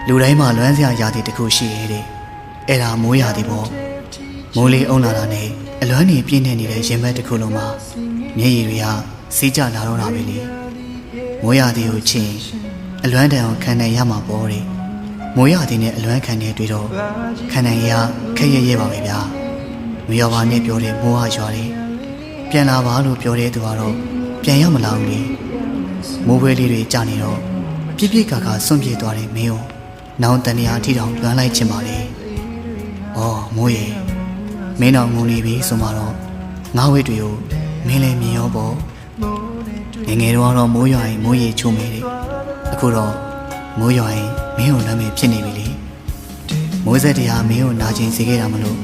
လူတိုင်းမှာလွမ်းစရာရာသီတစ်ခုရှိရဲ့တဲ့အဲ့ဒါမိုးရာသီပေါ့မိုးလေးအုံလာတာနဲ့အလွမ်းနေပြင်းနေနေတဲ့ရင်ဘတ်တစ်ခုလုံးမှာမျက်ရည်တွေကစီးကျလာတော့တာပဲလေမိုးရာသီကိုချင်းအလွမ်းတန်အောင်ခံနိုင်ရမှာပေါ့တဲ့မိုးရာသီနဲ့အလွမ်းခံနေတွေ့တော့ခံနိုင်ရခက်ရဲပါပဲဗျာမရောပါနဲ့ပြောတဲ့မိုးဟာရွာတယ်ပြန်လာပါလို့ပြောတဲ့သူကတော့ပြန်ရောက်မလာဘူးလေမိုးပွဲလေးတွေကြာနေတော့ပြစ်ပြစ်ခါခါစွန့်ပြေးသွားတဲ့မင်းကိုနောင်တန်ရာအထီတောင်လွမ်းလိုက်ချင်ပါလေ။အော်မိုးရေမင်းတော်ငုံနေပြီဆိုမှတော့ငါဝိတ်တွေကိုမင်းလည်းမြင်ရောပေါ့။ငယ်တော့မိုးရွာရင်မိုးရေချိုးမိတယ်။အခုတော့မိုးရွာရင်မင်းကိုနာမည်ဖြစ်နေပြီလေ။မိုးဆက်တရားမင်းကိုနာကျင်စေခဲ့တာမလို့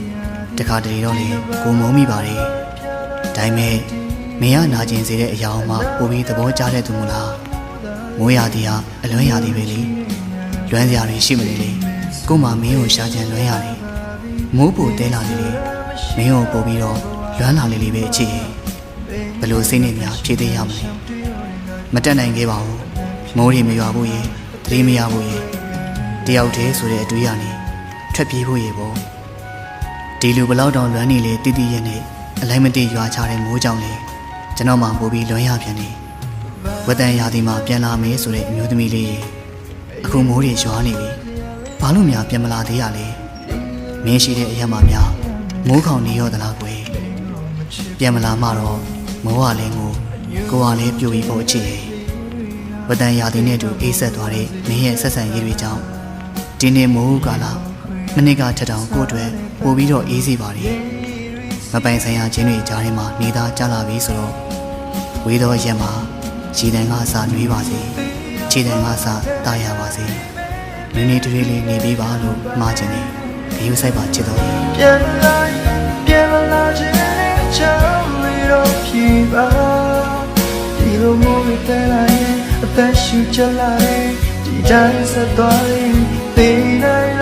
တခါတလေတော့လေကိုမုန်းမိပါတယ်။ဒါပေမဲ့မင်းကနာကျင်စေတဲ့အရာမှပိုပြီးသဘောကျတဲ့သူမလား။မိုးရာသီဟာအလွမ်းရာသီပဲလေလွမ်းစရာတွေရှိမနေလေကို့မှာမင်းကိုရှာကြံလွမ်းရတယ်မိုးပူတဲလာလေမင်းကိုပို့ပြီးတော့လွမ်းလာလေလေပဲအချစ်ဘယ်လိုစိတ်နဲ့များဖြည့်သိရမလဲမတက်နိုင်ခဲ့ပါဘူးမိုးတွေမရွာဘူးရေသတိမရဘူးရေတယောက်တည်းဆိုတဲ့အတွေးရနေထွက်ပြေးဖို့ရေပေါ့ဒီလူဘလောက်တောင်လွမ်းနေလေတိတိရဲ့နဲ့အလိုက်မတိရွာချတဲ့မိုးကြောင့်လေကျွန်တော်မှပို့ပြီးလွမ်းရပြန်နေဝတန်ရာသီမှာပြန်လာမယ်ဆိုတဲ့အမျိုးသမီးလေးအခုမိုးတွေရွာနေပြီဘာလို့များပြန်မလာသေးရလဲမင်းရှိတဲ့အရက်မှများမိုးခေါင်နေရောသလားကွယ်ပြန်မလာမှတော့မိုးကလည်းငိုကိုကလည်းပြိုပြီးဖို့အချစ်ဝတန်ရာသီနဲ့တူအေးဆက်သွားတဲ့မင်းရဲ့ဆက်ဆံရေးတွေကြောင့်ဒီနေ့မိုးကာလမနစ်ကထက်တောင်ကိုယ့်အတွက်ပို့ပြီးတော့အေးစေပါတယ်မပိုင်ဆိုင်ရာချင်းတွေကြားထဲမှာနေသားကြလာပြီဆိုတော့ဝေးသောရက်မှာခြေတံကစနှွေးပါစေခြေတံကစတာရပါစေနည်းနည်းတွေးလေးနေပြီးပါလို့မှားခြင်းနဲ့ဂရုစိုက်ပါချစ်တော်ပြန်လာခြင်းနဲ့ချမ်းလေးတော့ဖြစ်ပါဒီလိုမျိုးပဲလာရင်အသက်ရှူချလာတယ်ဒီတိုင်းဆက်သွားရင်သိနိုင်